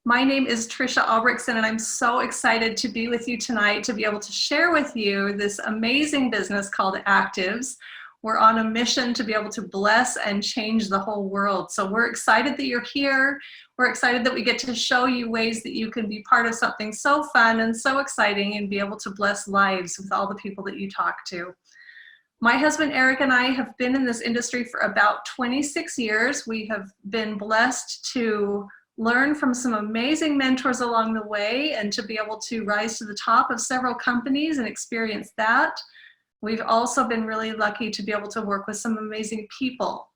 My name is Tricia Albrechtsen, and I'm so excited to be with you tonight to be able to share with you this amazing business called Actives. We're on a mission to be able to bless and change the whole world. So we're excited that you're here. We're excited that we get to show you ways that you can be part of something so fun and so exciting and be able to bless lives with all the people that you talk to. My husband Eric and I have been in this industry for about 26 years. We have been blessed to learn from some amazing mentors along the way and to be able to rise to the top of several companies and experience that. We've also been really lucky to be able to work with some amazing people.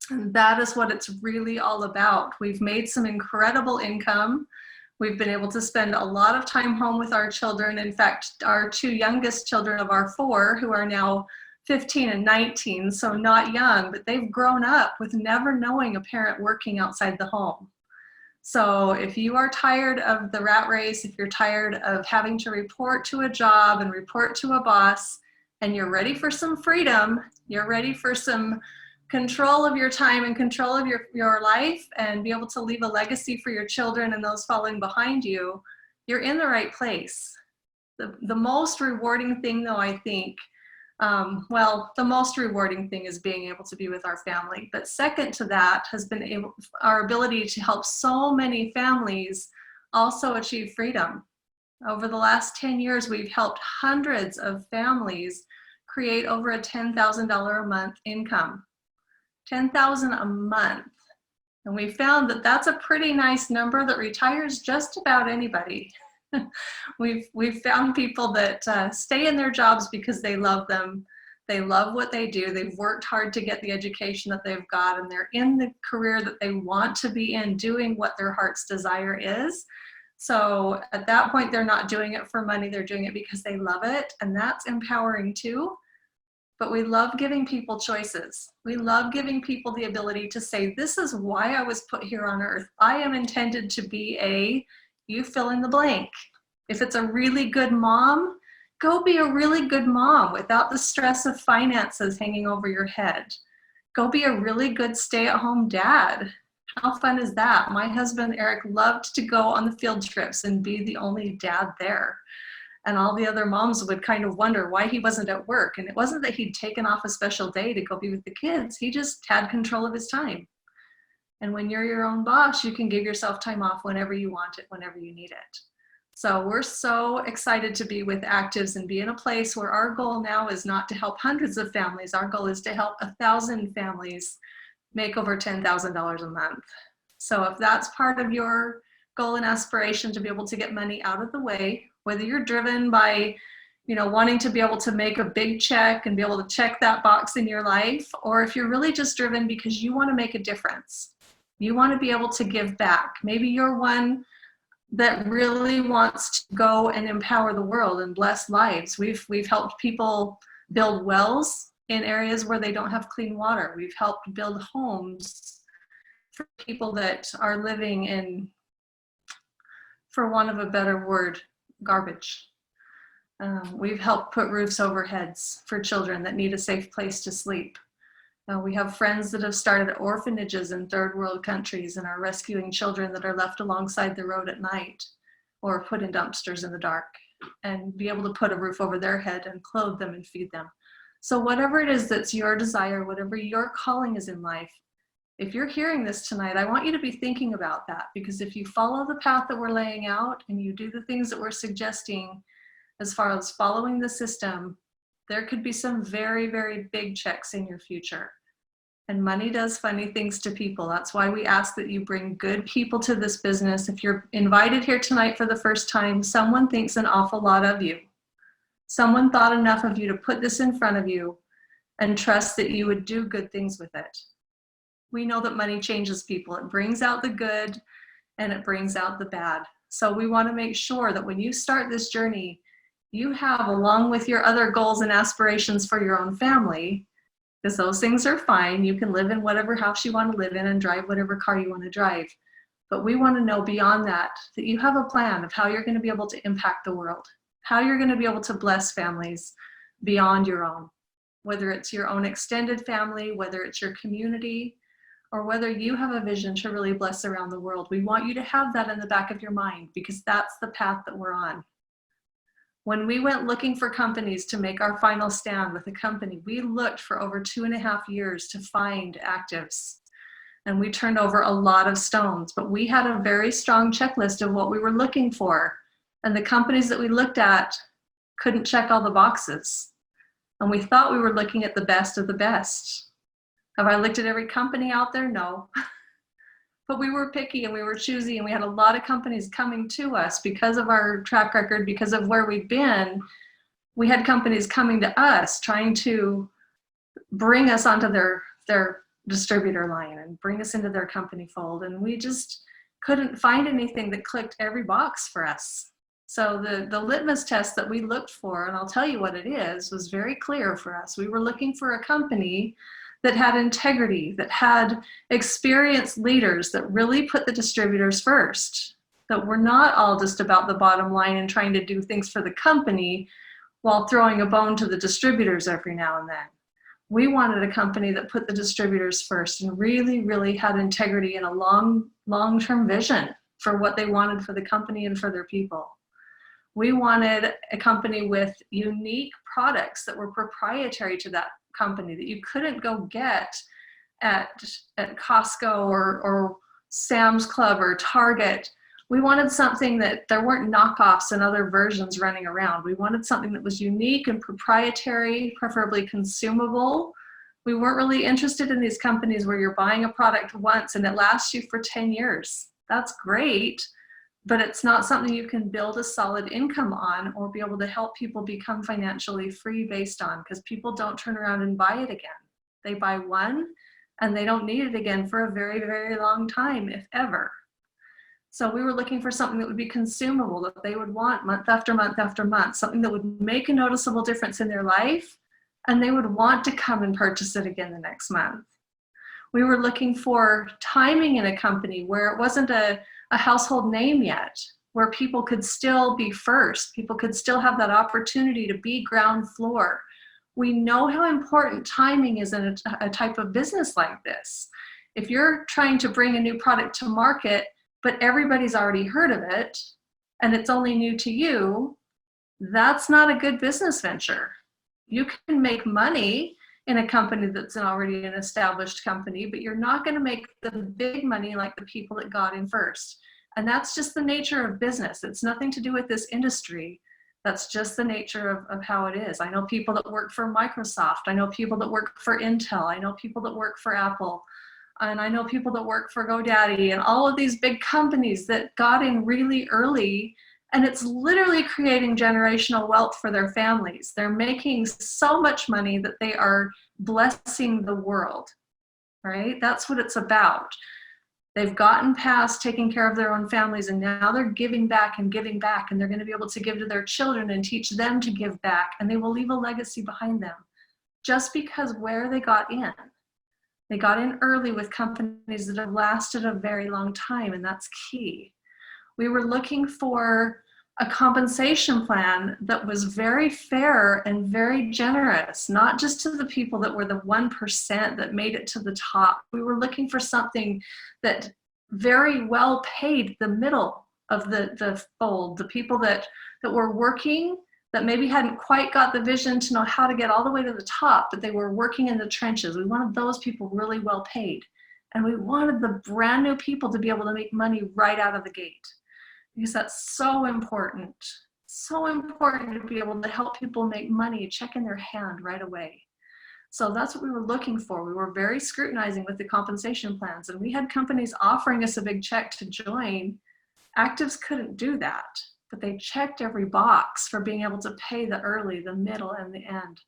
And that is what it's really all about. We've made some incredible income. We've been able to spend a lot of time home with our children. In fact, our two youngest children of our four, who are now 15 and 19, so not young, but they've grown up with never knowing a parent working outside the home. So if you are tired of the rat race, if you're tired of having to report to a job and report to a boss, and you're ready for some freedom, you're ready for some control of your time and control of your life and be able to leave a legacy for your children and those following behind you, you're in the right place. The most rewarding thing though, I think, the most rewarding thing is being able to be with our family. But second to that has been our ability to help so many families also achieve freedom. Over the last 10 years, we've helped hundreds of families create over a $10,000 a month income. $10,000 a month. And we found that that's a pretty nice number that retires just about anybody. We've found people that stay in their jobs because they love them. They love what they do. They've worked hard to get the education that they've got, and they're in the career that they want to be in, doing what their heart's desire is. So at that point, they're not doing it for money. They're doing it because they love it, and that's empowering too. But we love giving people choices. We love giving people the ability to say, this is why I was put here on earth. I am intended to be you fill in the blank. If it's a really good mom, go be a really good mom without the stress of finances hanging over your head. Go be a really good stay-at-home dad. How fun is that? My husband, Eric, loved to go on the field trips and be the only dad there. And all the other moms would kind of wonder why he wasn't at work. And it wasn't that he'd taken off a special day to go be with the kids. He just had control of his time. And when you're your own boss, you can give yourself time off whenever you want it, whenever you need it. So we're so excited to be with Actives and be in a place where our goal now is not to help hundreds of families. Our goal is to help 1,000 families make over $10,000 a month. So if that's part of your goal and aspiration to be able to get money out of the way, whether you're driven by wanting to be able to make a big check and be able to check that box in your life, or if you're really just driven because you want to make a difference. You want to be able to give back. Maybe you're one that really wants to go and empower the world and bless lives. We've helped people build wells in areas where they don't have clean water. We've helped build homes for people that are living in, for want of a better word, garbage. We've helped put roofs over heads for children that need a safe place to sleep. We have friends that have started orphanages in third world countries and are rescuing children that are left alongside the road at night or put in dumpsters in the dark, and be able to put a roof over their head and clothe them and feed them. So whatever it is that's your desire, whatever your calling is in life, if you're hearing this tonight, I want you to be thinking about that, because if you follow the path that we're laying out and you do the things that we're suggesting as far as following the system, there could be some very, very big checks in your future. And money does funny things to people. That's why we ask that you bring good people to this business. If you're invited here tonight for the first time, someone thinks an awful lot of you. Someone thought enough of you to put this in front of you and trust that you would do good things with it. We know that money changes people. It brings out the good and it brings out the bad. So we want to make sure that when you start this journey, you have, along with your other goals and aspirations for your own family, because those things are fine. You can live in whatever house you want to live in and drive whatever car you want to drive. But we want to know beyond that, that you have a plan of how you're going to be able to impact the world, how you're going to be able to bless families beyond your own, whether it's your own extended family, whether it's your community. or whether you have a vision to really bless around the world. We want you to have that in the back of your mind, because that's the path that we're on. When we went looking for companies to make our final stand with a company, we looked for over 2.5 years to find actives. And we turned over a lot of stones, but we had a very strong checklist of what we were looking for. And the companies that we looked at couldn't check all the boxes. And we thought we were looking at the best of the best. Have I looked at every company out there? No. But we were picky and we were choosy, and we had a lot of companies coming to us because of our track record, because of where we'd been. We had companies coming to us trying to bring us onto their distributor line and bring us into their company fold. And we just couldn't find anything that clicked every box for us. So the litmus test that we looked for, and I'll tell you what it is, was very clear for us. We were looking for a company that had integrity, that had experienced leaders that really put the distributors first, that were not all just about the bottom line and trying to do things for the company while throwing a bone to the distributors every now and then. We wanted a company that put the distributors first and really, really had integrity and a long-term vision for what they wanted for the company and for their people. We wanted a company with unique products that were proprietary to that company that you couldn't go get at Costco or Sam's Club or Target. We wanted something that there weren't knockoffs and other versions running around. We wanted something that was unique and proprietary, preferably consumable. We weren't really interested in these companies where you're buying a product once and it lasts you for 10 years. That's great, but it's not something you can build a solid income on or be able to help people become financially free based on, because people don't turn around and buy it again. They buy one and they don't need it again for a very, very long time, if ever. So we were looking for something that would be consumable, that they would want month after month after month, something that would make a noticeable difference in their life, and they would want to come and purchase it again the next month. We were looking for timing in a company where it wasn't a household name yet, where people could still be first, people could still have that opportunity to be ground floor. We know how important timing is in a type of business like this. If you're trying to bring a new product to market, but everybody's already heard of it and it's only new to you, that's not a good business venture. You can make money in a company that's already an established company, but you're not going to make the big money like the people that got in first. And that's just the nature of business. It's nothing to do with this industry. That's just the nature of how it is. I know people that work for Microsoft. I know people that work for Intel. I know people that work for Apple. And I know people that work for GoDaddy and all of these big companies that got in really early, and it's literally creating generational wealth for their families. They're making so much money that they are blessing the world, right? That's what it's about. They've gotten past taking care of their own families, and now they're giving back, and they're going to be able to give to their children and teach them to give back, and they will leave a legacy behind them just because where they got in. They got in early with companies that have lasted a very long time, and that's key. We were looking for a compensation plan that was very fair and very generous, not just to the people that were the 1% that made it to the top. We were looking for something that very well paid the middle of the fold, the people that were working, that maybe hadn't quite got the vision to know how to get all the way to the top, but they were working in the trenches. We wanted those people really well paid. And we wanted the brand new people to be able to make money right out of the gate, because that's so important. So important to be able to help people make money, check in their hand right away. So that's what we were looking for. We were very scrutinizing with the compensation plans, and we had companies offering us a big check to join. Actives couldn't do that, but they checked every box for being able to pay the early, the middle, and the end.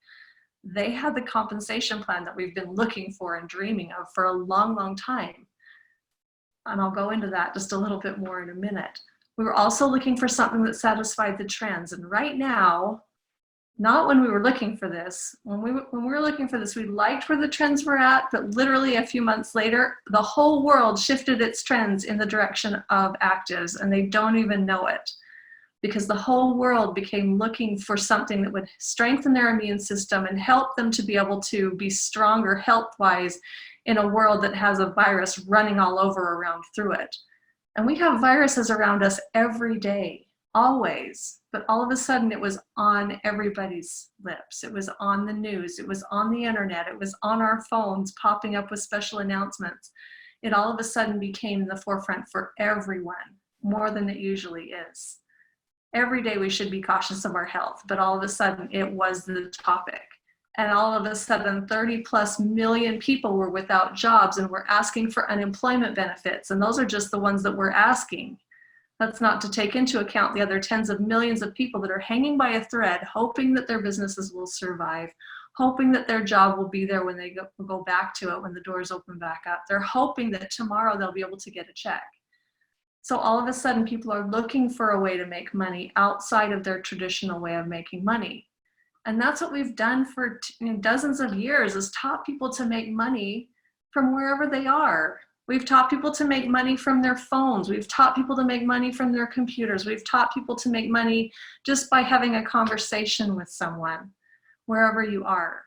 They had the compensation plan that we've been looking for and dreaming of for a long, long time. And I'll go into that just a little bit more in a minute. We were also looking for something that satisfied the trends. And right now, not when we were looking for this, when we were looking for this, we liked where the trends were at, but literally a few months later, the whole world shifted its trends in the direction of actives, and they don't even know it, because the whole world became looking for something that would strengthen their immune system and help them to be able to be stronger health-wise in a world that has a virus running all over around through it. And we have viruses around us every day, always. But all of a sudden, it was on everybody's lips. It was on the news. It was on the internet. It was on our phones, popping up with special announcements. It all of a sudden became the forefront for everyone, more than it usually is. Every day we should be cautious of our health, but all of a sudden it was the topic. And all of a sudden 30+ million people were without jobs and were asking for unemployment benefits. And those are just the ones that we're asking. That's not to take into account the other tens of millions of people that are hanging by a thread, hoping that their businesses will survive, hoping that their job will be there when they go back to it, when the doors open back up. They're hoping that tomorrow they'll be able to get a check. So all of a sudden, people are looking for a way to make money outside of their traditional way of making money. And that's what we've done for dozens of years, is taught people to make money from wherever they are. We've taught people to make money from their phones. We've taught people to make money from their computers. We've taught people to make money just by having a conversation with someone, wherever you are,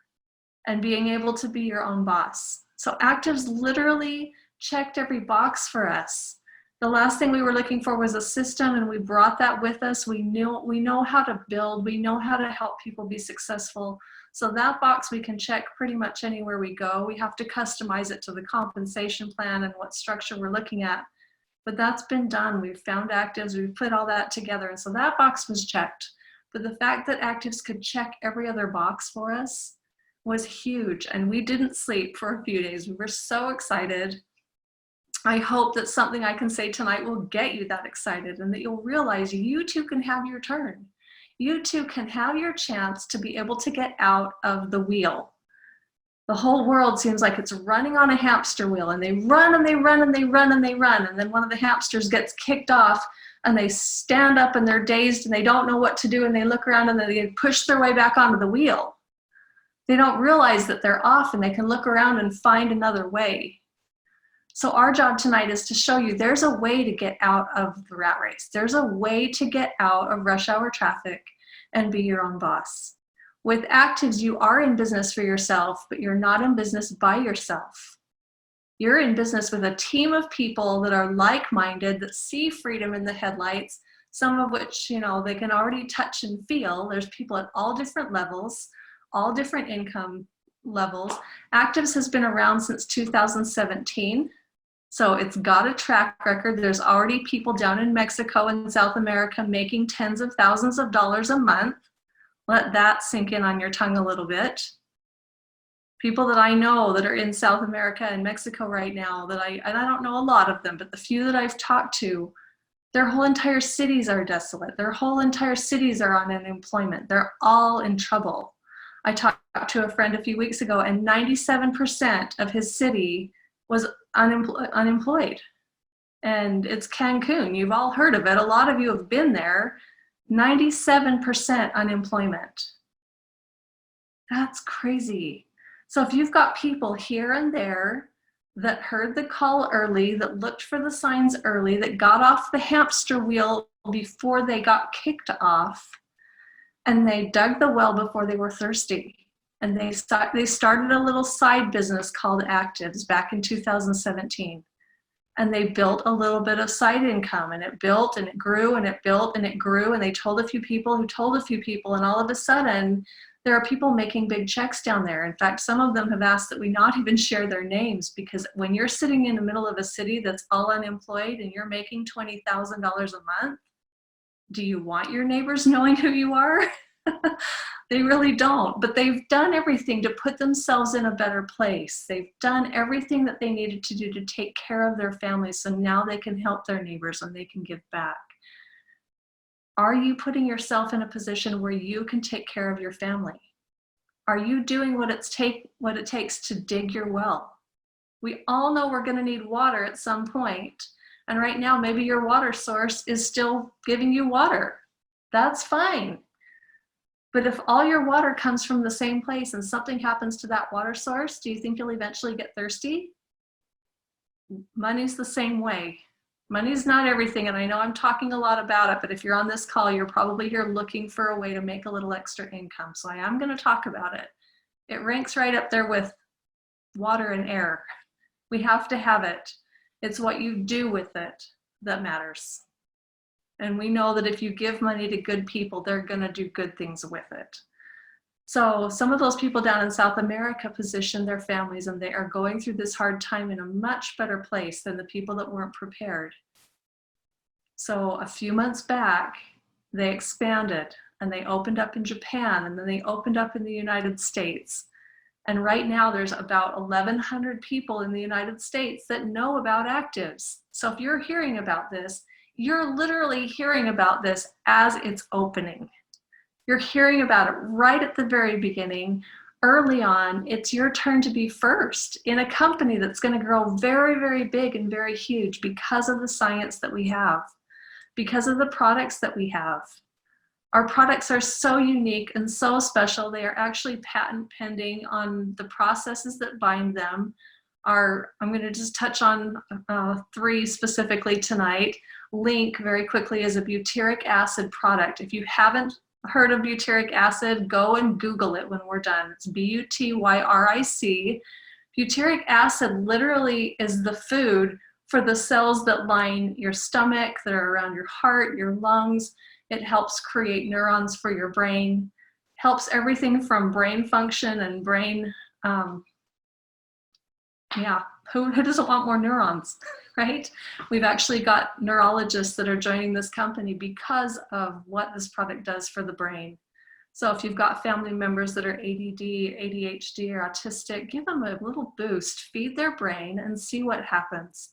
and being able to be your own boss. So Actives literally checked every box for us. The last thing we were looking for was a system, and we brought that with us. We know how to build. We know how to help people be successful. So that box we can check pretty much anywhere we go. We have to customize it to the compensation plan and what structure we're looking at. But that's been done. We've found Actives. We've put all that together. And so that box was checked. But the fact that Actives could check every other box for us was huge. And we didn't sleep for a few days. We were so excited. I hope that something I can say tonight will get you that excited, and that you'll realize you too can have your turn. You too can have your chance to be able to get out of the wheel. The whole world seems like it's running on a hamster wheel, and they run and they run and they run and they run. And then one of the hamsters gets kicked off, and they stand up and they're dazed and they don't know what to do. And they look around and they push their way back onto the wheel. They don't realize that they're off, and they can look around and find another way. So our job tonight is to show you there's a way to get out of the rat race. There's a way to get out of rush hour traffic and be your own boss. With Actives, you are in business for yourself, but you're not in business by yourself. You're in business with a team of people that are like-minded, that see freedom in the headlights, some of which, they can already touch and feel. There's people at all different levels, all different income levels. Actives has been around since 2017. So it's got a track record. There's already people down in Mexico and South America making tens of thousands of dollars a month. Let that sink in on your tongue a little bit. People that I know that are in South America and Mexico right now, and I don't know a lot of them, but the few that I've talked to, their whole entire cities are desolate. Their whole entire cities are on unemployment. They're all in trouble. I talked to a friend a few weeks ago, and 97% of his city was unemployed. And it's Cancun. You've all heard of it. A lot of you have been there. 97% unemployment. That's crazy. So if you've got people here and there that heard the call early, that looked for the signs early, that got off the hamster wheel before they got kicked off, and they dug the well before they were thirsty. And they started a little side business called Actives back in 2017. And they built a little bit of side income, and it built and it grew and it built and it grew. And they told a few people who told a few people, and all of a sudden there are people making big checks down there. In fact, some of them have asked that we not even share their names, because when you're sitting in the middle of a city that's all unemployed and you're making $20,000 a month, do you want your neighbors knowing who you are? They really don't, but they've done everything to put themselves in a better place. They've done everything that they needed to do to take care of their families, so now they can help their neighbors and they can give back. Are you putting yourself in a position where you can take care of your family? Are you doing what it takes to dig your well? We all know we're going to need water at some point, and right now maybe your water source is still giving you water. That's fine. But if all your water comes from the same place and something happens to that water source, do you think you'll eventually get thirsty? Money's the same way. Money's not everything, and I know I'm talking a lot about it, but if you're on this call, you're probably here looking for a way to make a little extra income. So I am going to talk about it. It ranks right up there with water and air. We have to have it. It's what you do with it that matters. And we know that if you give money to good people, they're going to do good things with it. So some of those people down in South America position their families, and they are going through this hard time in a much better place than the people that weren't prepared. So a few months back, they expanded and they opened up in Japan, and then they opened up in the United States. And right now there's about 1,100 people in the United States that know about Actives. So if you're hearing about this, you're literally hearing about this as it's opening. You're hearing about it right at the very beginning, early on. It's your turn to be first in a company that's going to grow very, very big and very huge because of the science that we have, because of the products that we have. Our products are so unique and so special. They are actually patent pending on the processes that bind them. I'm going to just touch on 3 specifically tonight. Link very quickly is a butyric acid product. If you haven't heard of butyric acid, go and Google it when we're done. It's B-U-T-Y-R-I-C. Butyric acid literally is the food for the cells that line your stomach, that are around your heart, your lungs. It helps create neurons for your brain, helps everything from brain function and brain, who doesn't want more neurons, right? We've actually got neurologists that are joining this company because of what this product does for the brain. So if you've got family members that are ADD, ADHD, or autistic, give them a little boost, feed their brain, and see what happens.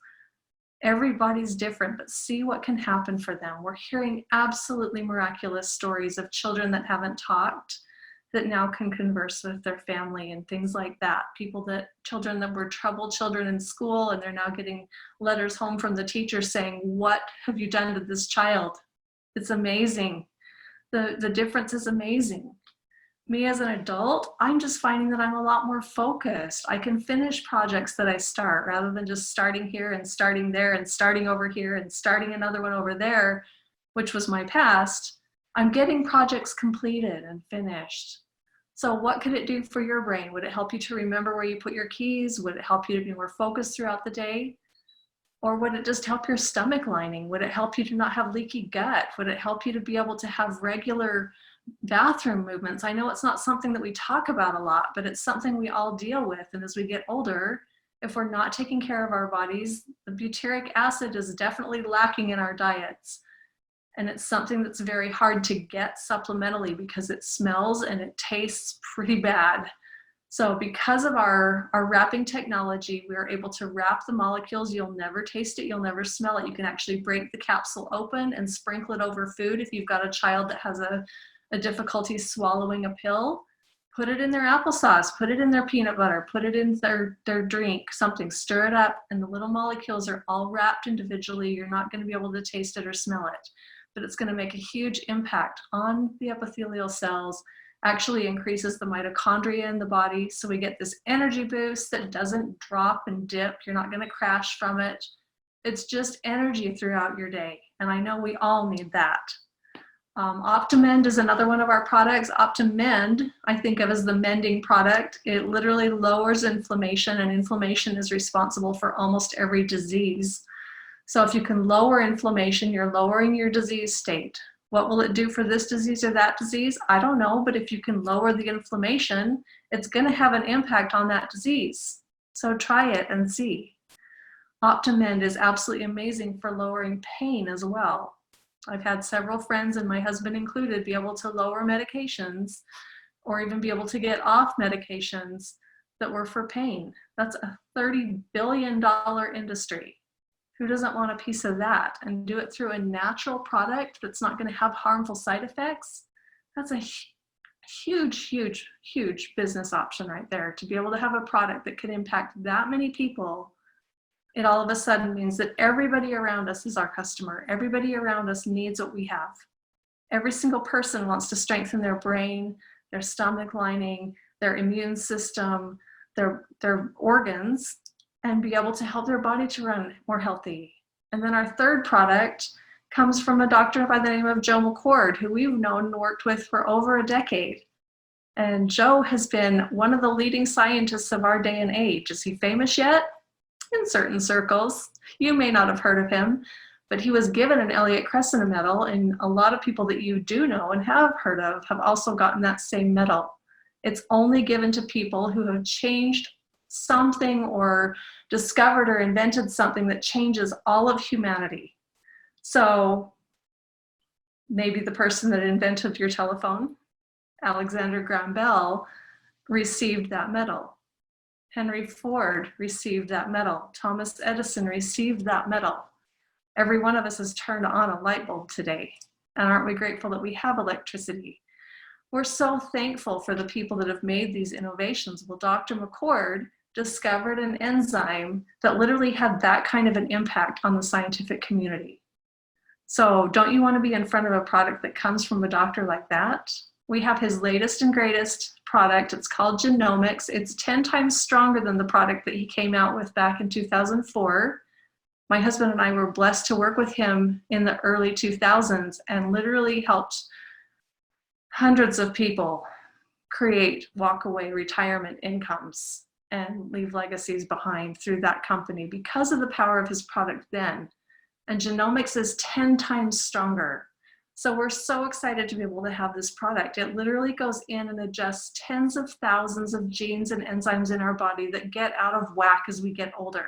Everybody's different, but see what can happen for them. We're hearing absolutely miraculous stories of children that haven't talked that now can converse with their family and things like that. Children that were troubled children in school, and they're now getting letters home from the teacher saying, "What have you done to this child?" It's amazing. The difference is amazing. Me as an adult, I'm just finding that I'm a lot more focused. I can finish projects that I start rather than just starting here and starting there and starting over here and starting another one over there, which was my past. I'm getting projects completed and finished. So what could it do for your brain? Would it help you to remember where you put your keys? Would it help you to be more focused throughout the day? Or would it just help your stomach lining? Would it help you to not have leaky gut? Would it help you to be able to have regular bathroom movements? I know it's not something that we talk about a lot, but it's something we all deal with. And as we get older, if we're not taking care of our bodies, the butyric acid is definitely lacking in our diets. And it's something that's very hard to get supplementally because it smells and it tastes pretty bad. So because of our wrapping technology, we are able to wrap the molecules. You'll never taste it, you'll never smell it. You can actually break the capsule open and sprinkle it over food. If you've got a child that has a difficulty swallowing a pill, put it in their applesauce, put it in their peanut butter, put it in their drink, something, stir it up, and the little molecules are all wrapped individually. You're not going to be able to taste it or smell it, but it's going to make a huge impact on the epithelial cells, actually increases the mitochondria in the body. So we get this energy boost that doesn't drop and dip. You're not going to crash from it. It's just energy throughout your day. And I know we all need that. Optimend is another one of our products. Optimend, I think of as the mending product. It literally lowers inflammation, and inflammation is responsible for almost every disease. So if you can lower inflammation, you're lowering your disease state. What will it do for this disease or that disease? I don't know, but if you can lower the inflammation, it's going to have an impact on that disease. So try it and see. Optimend is absolutely amazing for lowering pain as well. I've had several friends, and my husband included, be able to lower medications or even be able to get off medications that were for pain. That's a $30 billion industry. Who doesn't want a piece of that? And do it through a natural product that's not going to have harmful side effects? That's a huge, huge, huge business option right there. To be able to have a product that could impact that many people, it all of a sudden means that everybody around us is our customer. Everybody around us needs what we have. Every single person wants to strengthen their brain, their stomach lining, their immune system, their organs, and be able to help their body to run more healthy. And then our third product comes from a doctor by the name of Joe McCord, who we've known and worked with for over a decade. And Joe has been one of the leading scientists of our day and age. Is he famous yet? in certain circles. You may not have heard of him, but he was given an Elliott Crescent Medal, and a lot of people that you do know and have heard of have also gotten that same medal. It's only given to people who have changed something or discovered or invented something that changes all of humanity. So maybe the person that invented your telephone, Alexander Graham Bell, received that medal. Henry Ford received that medal. Thomas Edison received that medal. Every one of us has turned on a light bulb today. And aren't we grateful that we have electricity? We're so thankful for the people that have made these innovations. Well, Dr. McCord discovered an enzyme that literally had that kind of an impact on the scientific community. So don't you want to be in front of a product that comes from a doctor like that? We have his latest and greatest product. It's called Genomics. It's 10 times stronger than the product that he came out with back in 2004. My husband and I were blessed to work with him in the early 2000s and literally helped hundreds of people create walk-away retirement incomes and leave legacies behind through that company because of the power of his product then. And Genomics is 10 times stronger. So we're so excited to be able to have this product. It literally goes in and adjusts tens of thousands of genes and enzymes in our body that get out of whack as we get older.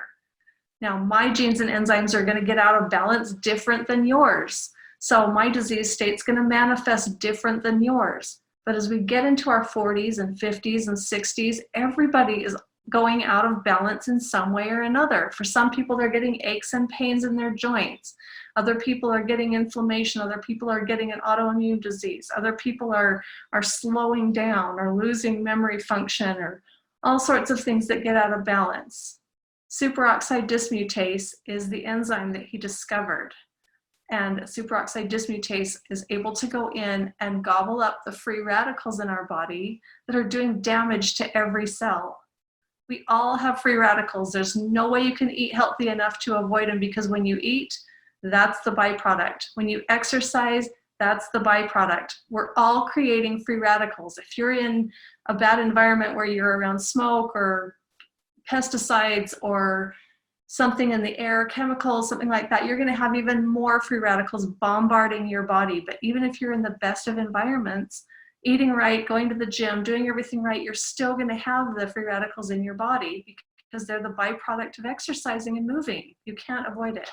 Now, my genes and enzymes are going to get out of balance different than yours. So my disease state's going to manifest different than yours. But as we get into our 40s and 50s and 60s, everybody is going out of balance in some way or another. For some people, they're getting aches and pains in their joints. Other people are getting inflammation. Other people are getting an autoimmune disease. Other people are slowing down or losing memory function or all sorts of things that get out of balance. Superoxide dismutase is the enzyme that he discovered. And superoxide dismutase is able to go in and gobble up the free radicals in our body that are doing damage to every cell. We all have free radicals. There's no way you can eat healthy enough to avoid them, because when you eat, that's the byproduct. When you exercise, that's the byproduct. We're all creating free radicals. If you're in a bad environment where you're around smoke or pesticides or something in the air, chemicals, something like that, you're going to have even more free radicals bombarding your body. But even if you're in the best of environments, eating right, going to the gym, doing everything right, you're still going to have the free radicals in your body because they're the byproduct of exercising and moving. You can't avoid it.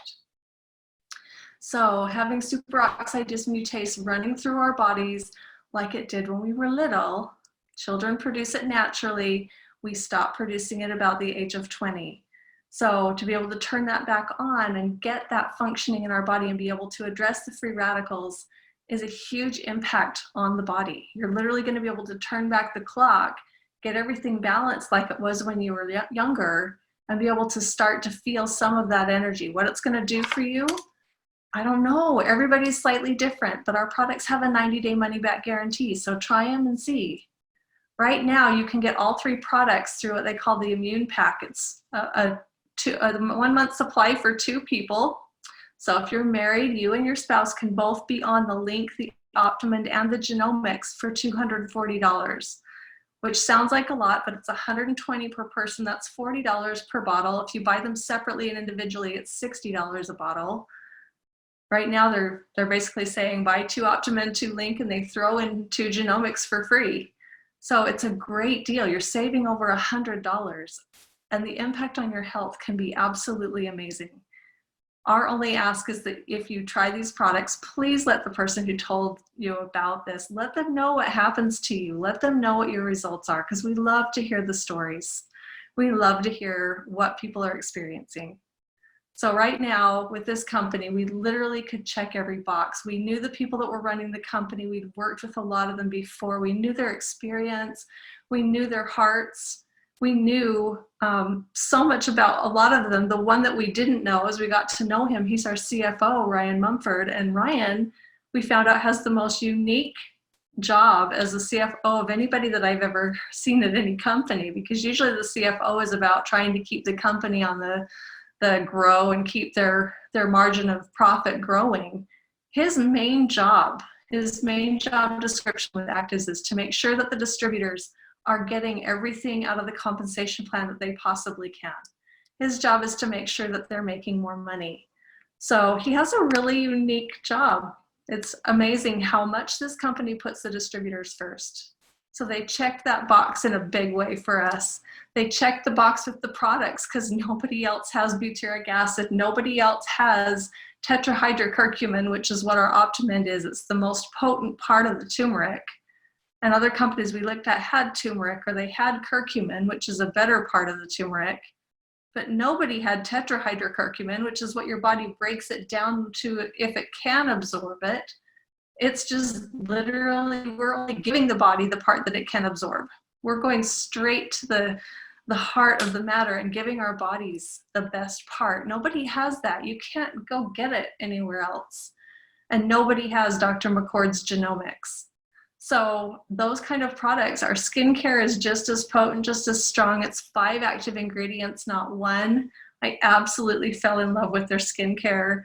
So having superoxide dismutase running through our bodies like it did when we were little, children produce it naturally. We stop producing it about the age of 20. So to be able to turn that back on and get that functioning in our body and be able to address the free radicals is a huge impact on the body. You're literally going to be able to turn back the clock, get everything balanced like it was when you were younger, and be able to start to feel some of that energy. What it's going to do for you, I don't know. Everybody's slightly different, but our products have a 90-day money-back guarantee, so try them and see. Right now, you can get all 3 products through what they call the Immune Pack. It's a 1-month supply for 2 people. So if you're married, you and your spouse can both be on the Link, the Optimum, and the Genomics for $240, which sounds like a lot, but it's $120 per person. That's $40 per bottle. If you buy them separately and individually, it's $60 a bottle. Right now, they're basically saying buy 2 Optimum, 2 Link, and they throw in 2 Genomics for free. So it's a great deal. You're saving over $100, and the impact on your health can be absolutely amazing. Our only ask is that if you try these products, please let the person who told you about this, let them know what happens to you. Let them know what your results are, because we love to hear the stories. We love to hear what people are experiencing. So right now with this company, we literally could check every box. We knew the people that were running the company. We'd worked with a lot of them before. We knew their experience. We knew their hearts. We knew so much about a lot of them. The one that we didn't know, as we got to know him, he's our CFO, Ryan Mumford. And Ryan, we found out, has the most unique job as a CFO of anybody that I've ever seen at any company, because usually the CFO is about trying to keep the company on the grow and keep their margin of profit growing. His main job description with Actives is to make sure that the distributors are getting everything out of the compensation plan that they possibly can. His job is to make sure that they're making more money. So he has a really unique job. It's amazing how much this company puts the distributors first. So they checked that box in a big way for us. They checked the box with the products because nobody else has butyric acid. Nobody else has tetrahydrocurcumin, which is what our Optimend is. It's the most potent part of the turmeric. And other companies we looked at had turmeric, or they had curcumin, which is a better part of the turmeric. But nobody had tetrahydrocurcumin, which is what your body breaks it down to if it can absorb it. It's just literally, we're only giving the body the part that it can absorb. We're going straight to the heart of the matter and giving our bodies the best part. Nobody has that. You can't go get it anywhere else. And nobody has Dr. McCord's genomics. So those kind of products, our skincare is just as potent, just as strong. It's 5 active ingredients, not 1. I absolutely fell in love with their skincare.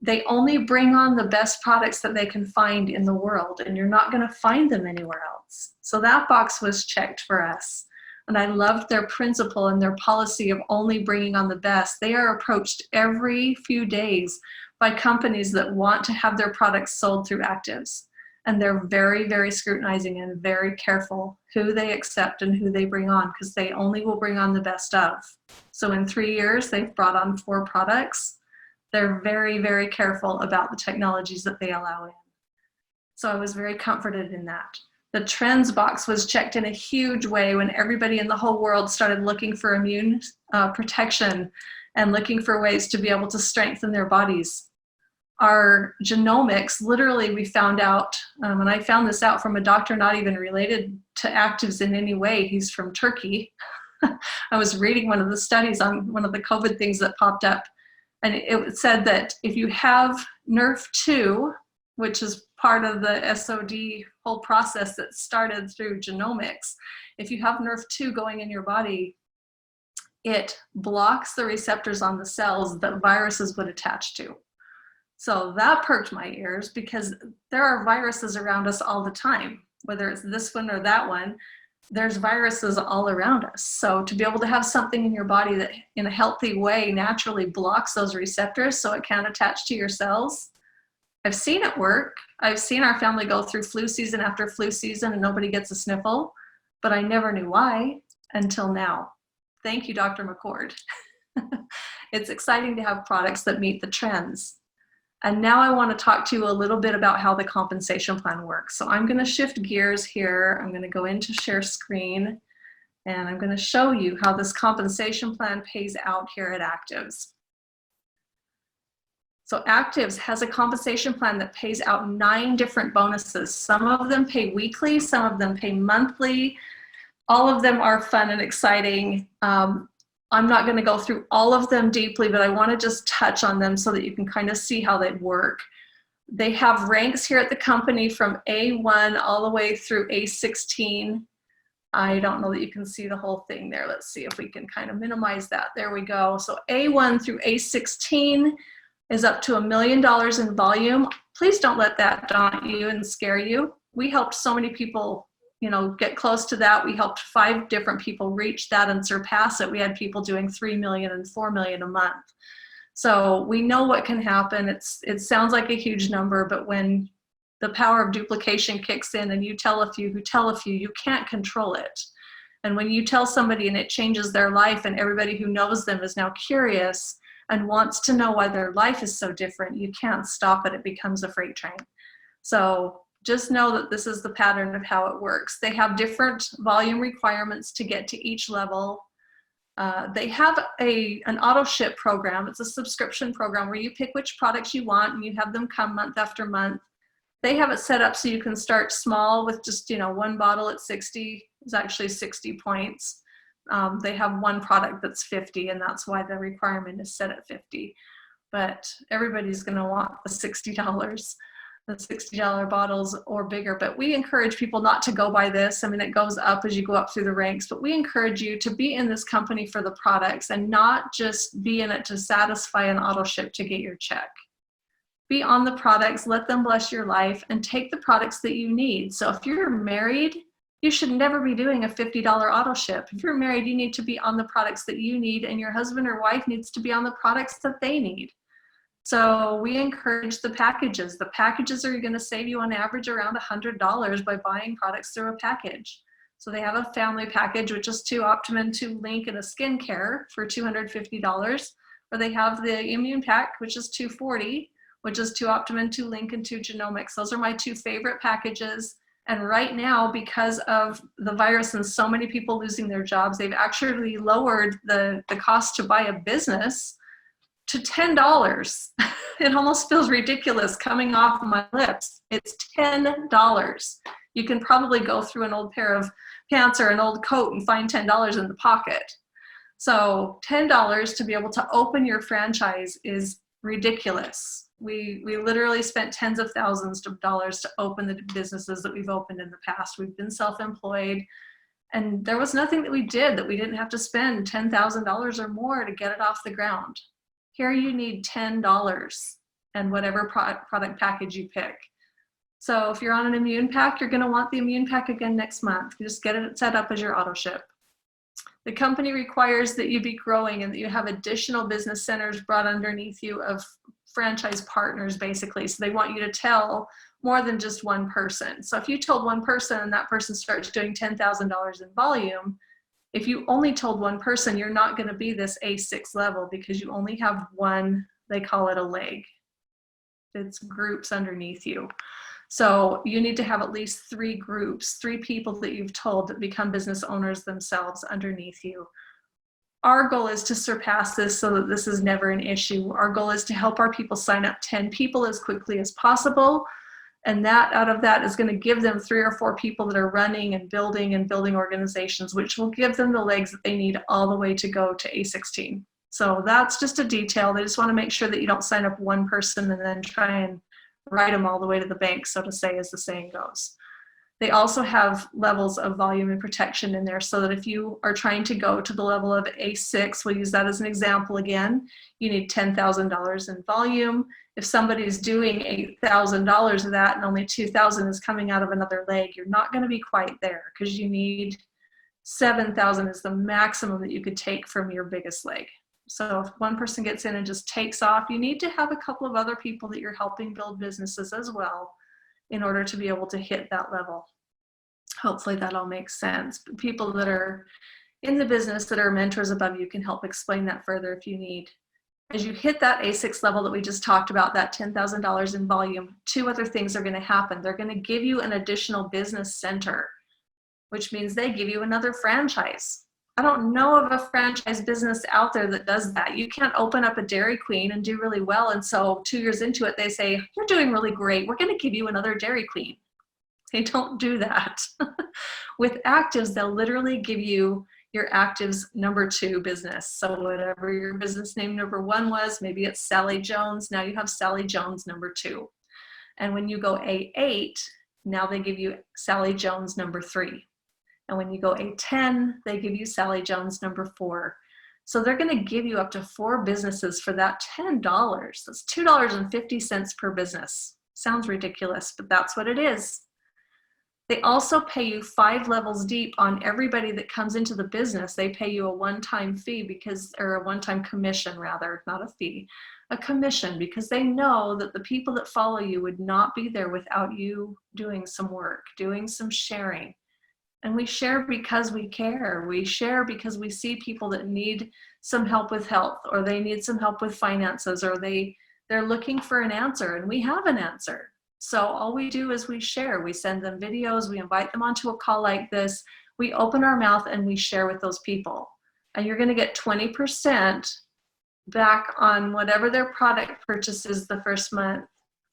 They only bring on the best products that they can find in the world, and you're not going to find them anywhere else. So that box was checked for us. And I loved their principle and their policy of only bringing on the best. They are approached every few days by companies that want to have their products sold through actives. And they're very, very scrutinizing and very careful who they accept and who they bring on, because they only will bring on the best of. So in 3 years, they've brought on 4 products. They're very, very careful about the technologies that they allow in. So I was very comforted in that. The trends box was checked in a huge way when everybody in the whole world started looking for immune protection and looking for ways to be able to strengthen their bodies. Our genomics, literally we found out, and I found this out from a doctor not even related to actives in any way. He's from Turkey. I was reading one of the studies on one of the COVID things that popped up, and it said that if you have NRF2, which is part of the SOD whole process that started through genomics, if you have NRF2 going in your body, it blocks the receptors on the cells that viruses would attach to. So that perked my ears, because there are viruses around us all the time, whether it's this one or that one, there's viruses all around us. So to be able to have something in your body that in a healthy way naturally blocks those receptors so it can't attach to your cells, I've seen it work. I've seen our family go through flu season after flu season and nobody gets a sniffle, but I never knew why until now. Thank you, Dr. McCord. It's exciting to have products that meet the trends. And now I want to talk to you a little bit about how the compensation plan works. So I'm going to shift gears here. I'm going to go into share screen, and I'm going to show you how this compensation plan pays out here at Actives. So Actives has a compensation plan that pays out 9 different bonuses. Some of them pay weekly, some of them pay monthly. All of them are fun and exciting. I'm not going to go through all of them deeply, but I want to just touch on them so that you can kind of see how they work. They have ranks here at the company from A1 all the way through A16. I don't know that you can see the whole thing there. Let's see if we can kind of minimize that. There we go. So A1 through A16 is up to $1 million in volume. Please don't let that daunt you and scare you. We helped so many people, get close to that. We helped 5 different people reach that and surpass it. We had people doing 3 million and 4 million a month. So we know what can happen. It sounds like a huge number, but when the power of duplication kicks in and you tell a few who tell a few, you can't control it. And when you tell somebody and it changes their life and everybody who knows them is now curious and wants to know why their life is so different, you can't stop it. It becomes a freight train. So just know that this is the pattern of how it works. They have different volume requirements to get to each level. They have an auto ship program. It's a subscription program where you pick which products you want and you have them come month after month. They have it set up so you can start small with just 1 bottle at 60. It's actually 60 points. They have 1 product that's 50, and that's why the requirement is set at 50. But everybody's going to want the $60. The $60 bottles or bigger, but we encourage people not to go by this. I mean, it goes up as you go up through the ranks, but we encourage you to be in this company for the products and not just be in it to satisfy an auto ship to get your check. Be on the products, let them bless your life, and take the products that you need. So if you're married You should never be doing a $50 auto ship. If you're married, you need to be on the products that you need, and your husband or wife needs to be on the products that they need. So we encourage the packages. The packages are going to save you on average around $100 by buying products through a package. So they have a family package, which is 2 Optimum, 2 Link, and a skincare for $250. Or they have the immune pack, which is $240, which is 2 Optimum, 2 Link, and 2 Genomics. Those are my 2 favorite packages. And right now, because of the virus and so many people losing their jobs, they've actually lowered the cost to buy a business to $10. It almost feels ridiculous coming off my lips. It's $10. You can probably go through an old pair of pants or an old coat and find $10 in the pocket. So $10 to be able to open your franchise is ridiculous. We literally spent tens of thousands of dollars to open the businesses that we've opened in the past. We've been self-employed, and there was nothing that we did that we didn't have to spend $10,000 or more to get it off the ground. Here you need $10 and whatever product package you pick. So if you're on an immune pack, you're going to want the immune pack again next month. You just get it set up as your auto ship. The company requires that you be growing and that you have additional business centers brought underneath you of franchise partners, basically. So they want you to tell more than just one person. So if you told one person and that person starts doing $10,000 in volume, if you only told one person, you're not going to be this A6 level because you only have one, they call it a leg. It's groups underneath you. So you need to have at least 3 groups, 3 people that you've told that become business owners themselves underneath you. Our goal is to surpass this so that this is never an issue. Our goal is to help our people sign up 10 people as quickly as possible. And that out of that is going to give them 3 or 4 people that are running and building organizations, which will give them the legs that they need all the way to go to A16. So that's just a detail. They just want to make sure that you don't sign up one person and then try and ride them all the way to the bank, so to say, as the saying goes. They also have levels of volume and protection in there so that if you are trying to go to the level of A6, we'll use that as an example again, you need $10,000 in volume. If somebody's doing $8,000 of that and only $2,000 is coming out of another leg, you're not going to be quite there because you need $7,000 is the maximum that you could take from your biggest leg. So if one person gets in and just takes off, you need to have a couple of other people that you're helping build businesses as well in order to be able to hit that level. Hopefully that all makes sense. People that are in the business that are mentors above you can help explain that further if you need. As you hit that A6 level that we just talked about, that $10,000 in volume, 2 other things are going to happen. They're going to give you an additional business center, which means they give you another franchise. I don't know of a franchise business out there that does that. You can't open up a Dairy Queen and do really well, and so 2 years into it, they say, you're doing really great. We're going to give you another Dairy Queen. They don't do that. With Actives, they'll literally give you your Actives number 2 business. So whatever your business name number 1 was, maybe it's Sally Jones. Now you have Sally Jones number 2. And when you go A8, now they give you Sally Jones number 3. And when you go A10, they give you Sally Jones number 4. So they're going to give you up to 4 businesses for that $10. That's $2.50 per business. Sounds ridiculous, but that's what it is. They also pay you 5 levels deep on everybody that comes into the business. They pay you a one-time fee or a one-time commission rather, not a fee, a commission, because they know that the people that follow you would not be there without you doing some work, doing some sharing. And we share because we care. We share because we see people that need some help with health, or they need some help with finances, or they're looking for an answer, and we have an answer. So all we do is we share. We send them videos. We invite them onto a call like this. We open our mouth and we share with those people. And you're going to get 20% back on whatever their product purchases the first month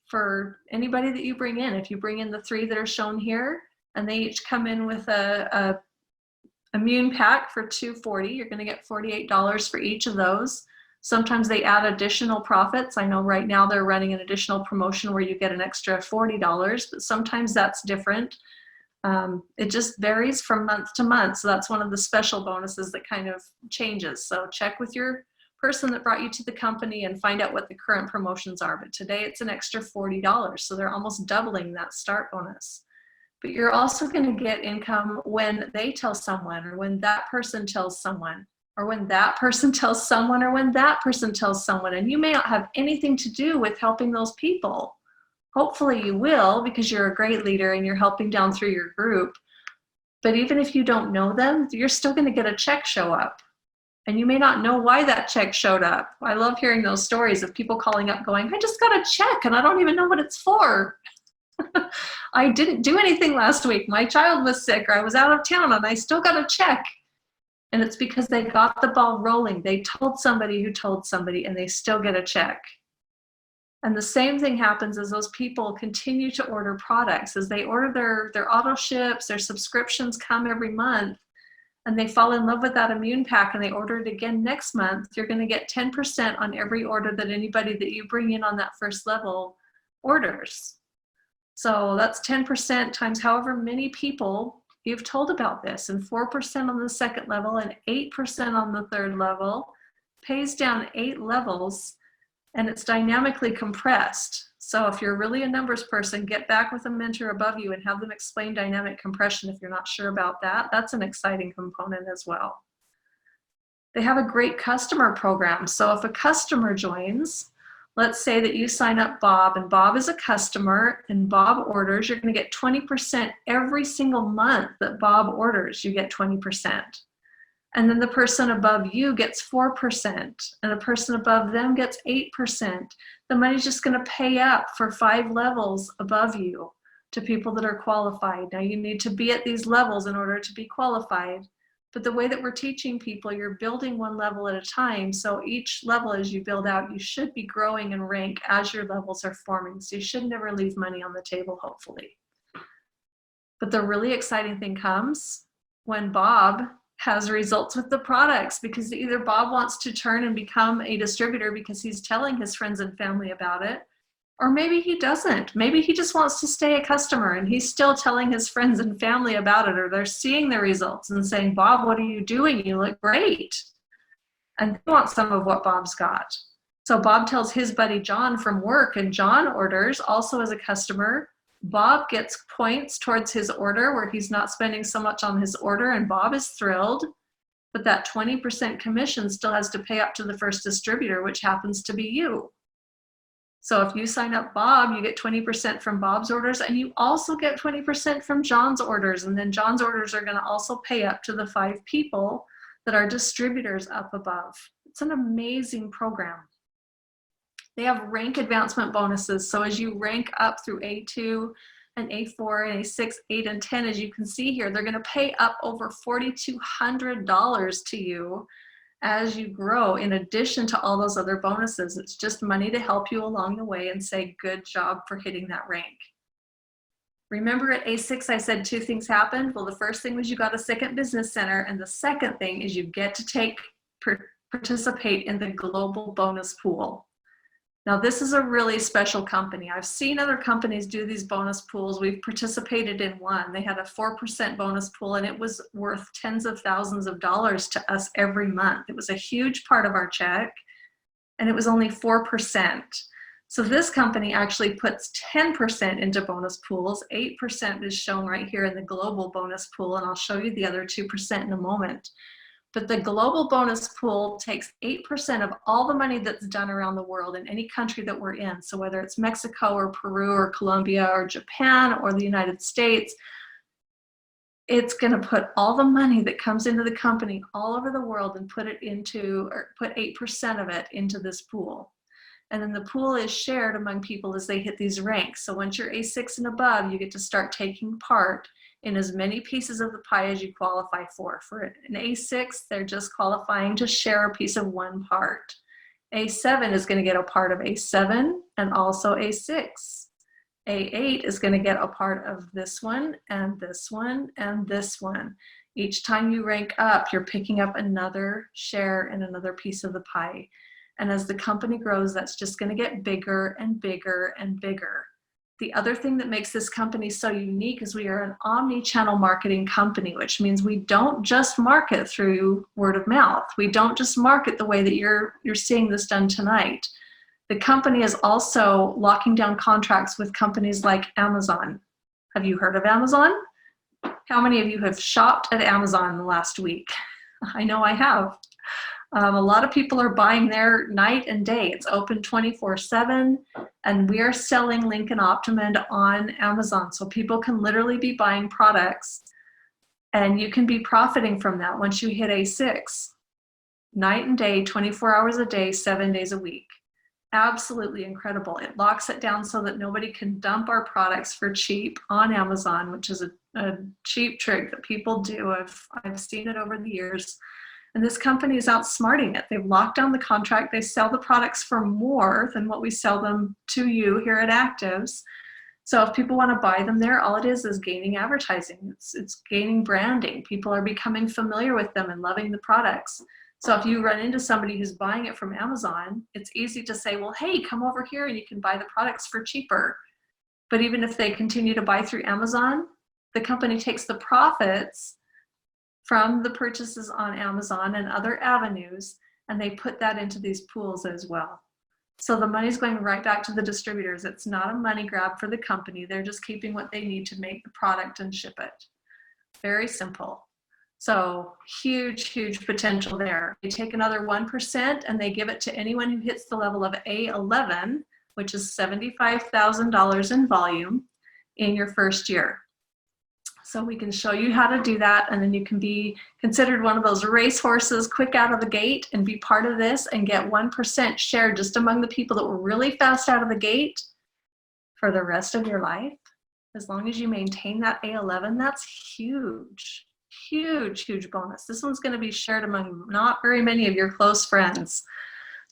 for anybody that you bring in. If you bring in the 3 that are shown here, and they each come in with a immune pack for $240. You're going to get $48 for each of those. Sometimes they add additional profits. I know right now they're running an additional promotion where you get an extra $40, but sometimes that's different. It just varies from month to month. So that's one of the special bonuses that kind of changes. So check with your person that brought you to the company and find out what the current promotions are. But today it's an extra $40. So they're almost doubling that start bonus. But you're also going to get income when they tell someone, or when that person tells someone, or when that person tells someone, or when that person tells someone. And you may not have anything to do with helping those people. Hopefully you will, because you're a great leader and you're helping down through your group. But even if you don't know them, you're still going to get a check show up. And you may not know why that check showed up. I love hearing those stories of people calling up going, I just got a check and I don't even know what it's for. I didn't do anything last week. My child was sick, or I was out of town, and I still got a check. And it's because they got the ball rolling. They told somebody who told somebody, and they still get a check. And the same thing happens as those people continue to order products. As they order their auto ships, their subscriptions come every month, and they fall in love with that immune pack and they order it again next month, you're going to get 10% on every order that anybody that you bring in on that first level orders. So that's 10% times however many people you've told about this, and 4% on the second level and 8% on the third level, pays down 8 levels, and it's dynamically compressed. So if you're really a numbers person, get back with a mentor above you and have them explain dynamic compression if you're not sure about that. That's an exciting component as well. They have a great customer program. So if a customer joins, let's say that you sign up Bob, and Bob is a customer and Bob orders, you're going to get 20% every single month that Bob orders, you get 20%. And then the person above you gets 4%, and the person above them gets 8%. The money's just going to pay up for 5 levels above you to people that are qualified. Now you need to be at these levels in order to be qualified. But the way that we're teaching people, you're building one level at a time. So each level as you build out, you should be growing in rank as your levels are forming. So you should never leave money on the table, hopefully. But the really exciting thing comes when Bob has results with the products, because either Bob wants to turn and become a distributor because he's telling his friends and family about it, or maybe he doesn't. Maybe he just wants to stay a customer and he's still telling his friends and family about it, or they're seeing the results and saying, Bob, what are you doing? You look great. And they want some of what Bob's got. So Bob tells his buddy John from work, and John orders also as a customer. Bob gets points towards his order where he's not spending so much on his order, and Bob is thrilled. But that 20% commission still has to pay up to the first distributor, which happens to be you. So if you sign up Bob, you get 20% from Bob's orders, and you also get 20% from John's orders. And then John's orders are going to also pay up to the 5 people that are distributors up above. It's an amazing program. They have rank advancement bonuses. So as you rank up through A2 and A4 and A6, 8, and 10, as you can see here, they're going to pay up over $4,200 to you as you grow, in addition to all those other bonuses. It's just money to help you along the way and say, good job for hitting that rank. Remember at A6, I said 2 things happened. Well, the first thing was you got a second business center. And the second thing is you get to participate in the global bonus pool. Now, this is a really special company. I've seen other companies do these bonus pools. We've participated in one. They had a 4% bonus pool, and it was worth tens of thousands of dollars to us every month. It was a huge part of our check, and it was only 4%. So this company actually puts 10% into bonus pools. 8% is shown right here in the global bonus pool, and I'll show you the other 2% in a moment. But the global bonus pool takes 8% of all the money that's done around the world in any country that we're in. So whether it's Mexico or Peru or Colombia or Japan or the United States, it's going to put all the money that comes into the company all over the world and put 8% of it into this pool. And then the pool is shared among people as they hit these ranks. So once you're A6 and above, you get to start taking part in as many pieces of the pie as you qualify for. For an A6, they're just qualifying to share a piece of one part. A7 is going to get a part of A7 and also A6. A8 is going to get a part of this one and this one and this one. Each time you rank up, you're picking up another share and another piece of the pie. And as the company grows, that's just going to get bigger and bigger and bigger. The other thing that makes this company so unique is we are an omni-channel marketing company, which means we don't just market through word of mouth. We don't just market the way that you're seeing this done tonight. The company is also locking down contracts with companies like Amazon. Have you heard of Amazon? How many of you have shopped at Amazon in the last week? I know I have. A lot of people are buying there night and day. It's open 24/7, and we are selling Lincoln Optimend on Amazon. So people can literally be buying products, and you can be profiting from that once you hit A6. Night and day, 24 hours a day, 7 days a week. Absolutely incredible. It locks it down so that nobody can dump our products for cheap on Amazon, which is a cheap trick that people do. I've seen it over the years. And this company is outsmarting it. They've locked down the contract. They sell the products for more than what we sell them to you here at Actives. So if people want to buy them there, all it is gaining advertising. It's gaining branding. People are becoming familiar with them and loving the products. So if you run into somebody who's buying it from Amazon, it's easy to say, well, hey, come over here and you can buy the products for cheaper. But even if they continue to buy through Amazon, the company takes the profits from the purchases on Amazon and other avenues, and they put that into these pools as well. So the money's going right back to the distributors. It's not a money grab for the company. They're just keeping what they need to make the product and ship it. Very simple. So huge, huge potential there. They take another 1% and they give it to anyone who hits the level of A11, which is $75,000 in volume in your first year. So we can show you how to do that, and then you can be considered one of those race horses quick out of the gate and be part of this and get 1% share just among the people that were really fast out of the gate for the rest of your life. As long as you maintain that A11, that's huge, huge, huge bonus. This one's going to be shared among not very many of your close friends.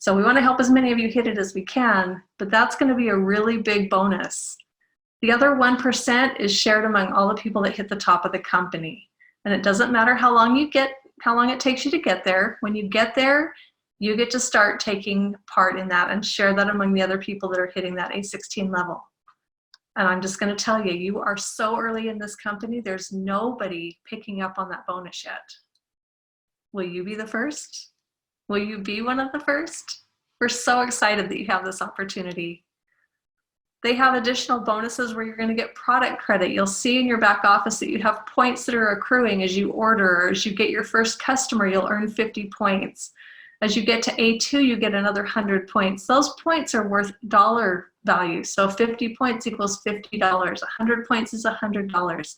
So we want to help as many of you hit it as we can, but that's going to be a really big bonus. The other 1% is shared among all the people that hit the top of the company. And it doesn't matter how long it takes you to get there. When you get there, you get to start taking part in that and share that among the other people that are hitting that A16 level. And I'm just going to tell you, you are so early in this company, there's nobody picking up on that bonus yet. Will you be the first? Will you be one of the first? We're so excited that you have this opportunity. They have additional bonuses where you're going to get product credit. You'll see in your back office that you have points that are accruing as you order, or as you get your first customer, you'll earn 50 points. As you get to A2, you get another 100 points. Those points are worth dollar value. So 50 points equals $50. 100 points is $100.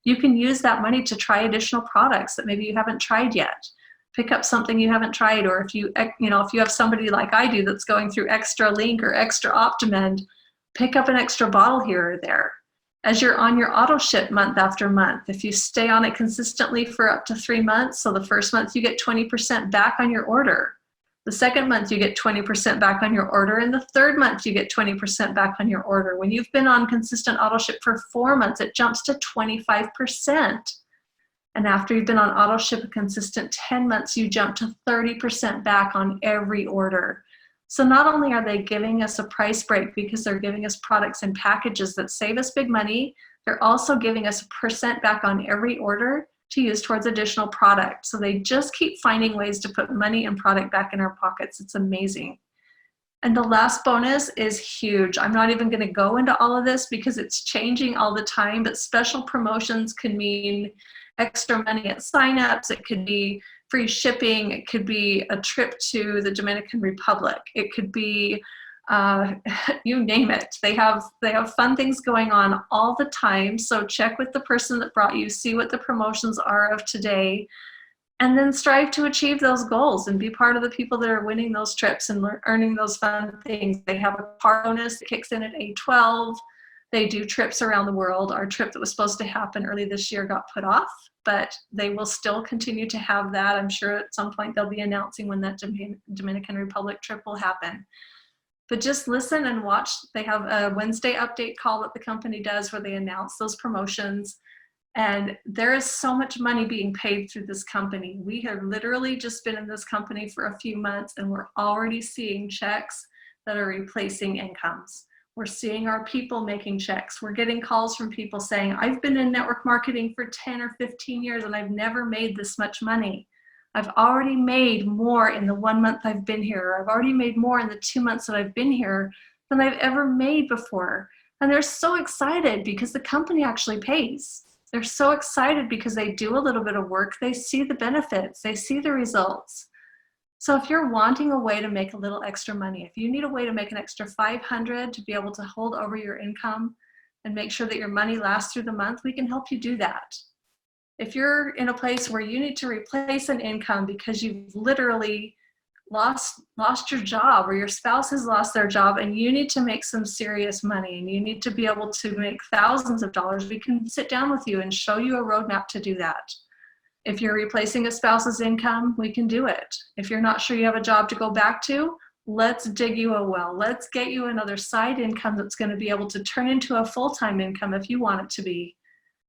You can use that money to try additional products that maybe you haven't tried yet. Pick up something you haven't tried, or if you have somebody like I do that's going through Extra Link or Extra Optimend, pick up an extra bottle here or there. As you're on your auto ship month after month, if you stay on it consistently for up to 3 months, so the first month you get 20% back on your order. The second month you get 20% back on your order, and the third month you get 20% back on your order. When you've been on consistent auto ship for 4 months, it jumps to 25%. And after you've been on auto ship a consistent 10 months, you jump to 30% back on every order. So not only are they giving us a price break because they're giving us products and packages that save us big money, they're also giving us a percent back on every order to use towards additional product. So they just keep finding ways to put money and product back in our pockets. It's amazing. And the last bonus is huge. I'm not even going to go into all of this because it's changing all the time, but special promotions can mean extra money at signups. It could be free shipping. It could be a trip to the Dominican Republic. It could be, you name it. They have fun things going on all the time. So check with the person that brought you, see what the promotions are of today, and then strive to achieve those goals and be part of the people that are winning those trips and earning those fun things. They have a car bonus that kicks in at A12. They do trips around the world. Our trip that was supposed to happen early this year got put off, but they will still continue to have that. I'm sure at some point they'll be announcing when that Dominican Republic trip will happen. But just listen and watch. They have a Wednesday update call that the company does where they announce those promotions. And there is so much money being paid through this company. We have literally just been in this company for a few months, and we're already seeing checks that are replacing incomes. We're seeing our people making checks. We're getting calls from people saying, I've been in network marketing for 10 or 15 years and I've never made this much money. I've already made more in the 1 month I've been here. I've already made more in the 2 months that I've been here than I've ever made before. And they're so excited because the company actually pays. They're so excited because they do a little bit of work. They see the benefits. They see the results. So if you're wanting a way to make a little extra money, if you need a way to make an extra $500 to be able to hold over your income and make sure that your money lasts through the month, we can help you do that. If you're in a place where you need to replace an income because you've literally lost your job, or your spouse has lost their job, and you need to make some serious money and you need to be able to make thousands of dollars, we can sit down with you and show you a roadmap to do that. If you're replacing a spouse's income, we can do it. If you're not sure you have a job to go back to, let's dig you a well. Let's get you another side income that's going to be able to turn into a full-time income if you want it to be.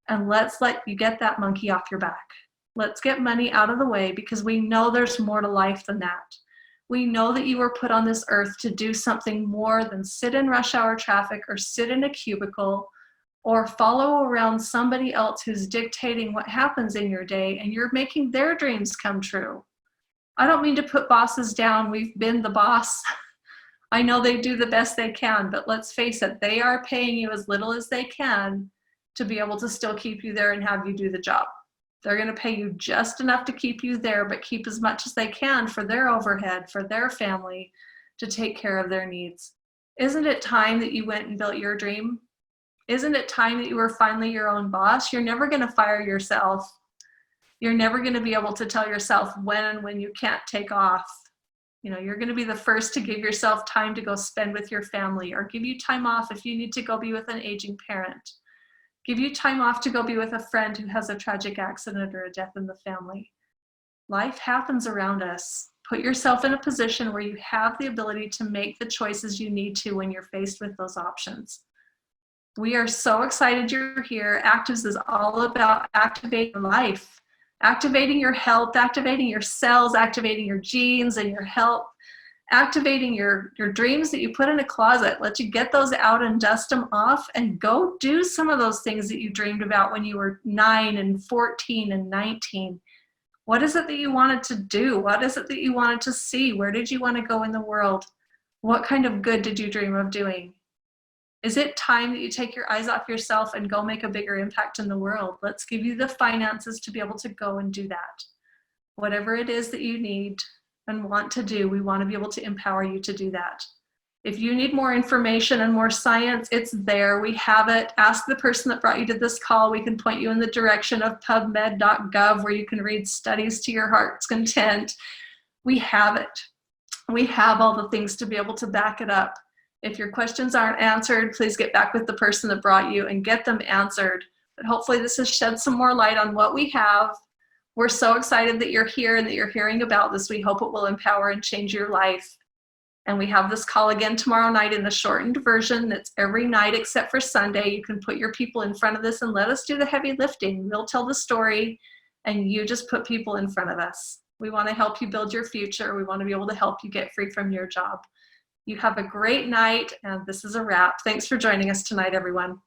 And let's let you get that monkey off your back. Let's get money out of the way, because we know there's more to life than that. We know that you were put on this earth to do something more than sit in rush hour traffic or sit in a cubicle or follow around somebody else who's dictating what happens in your day, and you're making their dreams come true. I don't mean to put bosses down. We've been the boss. I know they do the best they can, but let's face it, they are paying you as little as they can to be able to still keep you there and have you do the job. They're going to pay you just enough to keep you there, but keep as much as they can for their overhead, for their family, to take care of their needs. Isn't it time that you went and built your dream? Isn't it time that you were finally your own boss? You're never going to fire yourself. You're never going to be able to tell yourself when you can't take off. You know, you're going to be the first to give yourself time to go spend with your family, or give you time off if you need to go be with an aging parent. Give you time off to go be with a friend who has a tragic accident or a death in the family. Life happens around us. Put yourself in a position where you have the ability to make the choices you need to when you're faced with those options. We are so excited you're here. Actives is all about activating life, activating your health, activating your cells, activating your genes and your health, activating your dreams that you put in a closet. Let you get those out and dust them off and go do some of those things that you dreamed about when you were 9 and 14 and 19. What is it that you wanted to do? What is it that you wanted to see? Where did you want to go in the world? What kind of good did you dream of doing? Is it time that you take your eyes off yourself and go make a bigger impact in the world? Let's give you the finances to be able to go and do that. Whatever it is that you need and want to do, we want to be able to empower you to do that. If you need more information and more science, it's there. We have it. Ask the person that brought you to this call. We can point you in the direction of pubmed.gov, where you can read studies to your heart's content. We have it. We have all the things to be able to back it up. If your questions aren't answered, please get back with the person that brought you and get them answered. But hopefully this has shed some more light on what we have. We're so excited that you're here and that you're hearing about this. We hope it will empower and change your life. And we have this call again tomorrow night in the shortened version. That's every night except for Sunday. You can put your people in front of this and let us do the heavy lifting. We'll tell the story and you just put people in front of us. We want to help you build your future. We want to be able to help you get free from your job. You have a great night, and this is a wrap. Thanks for joining us tonight, everyone.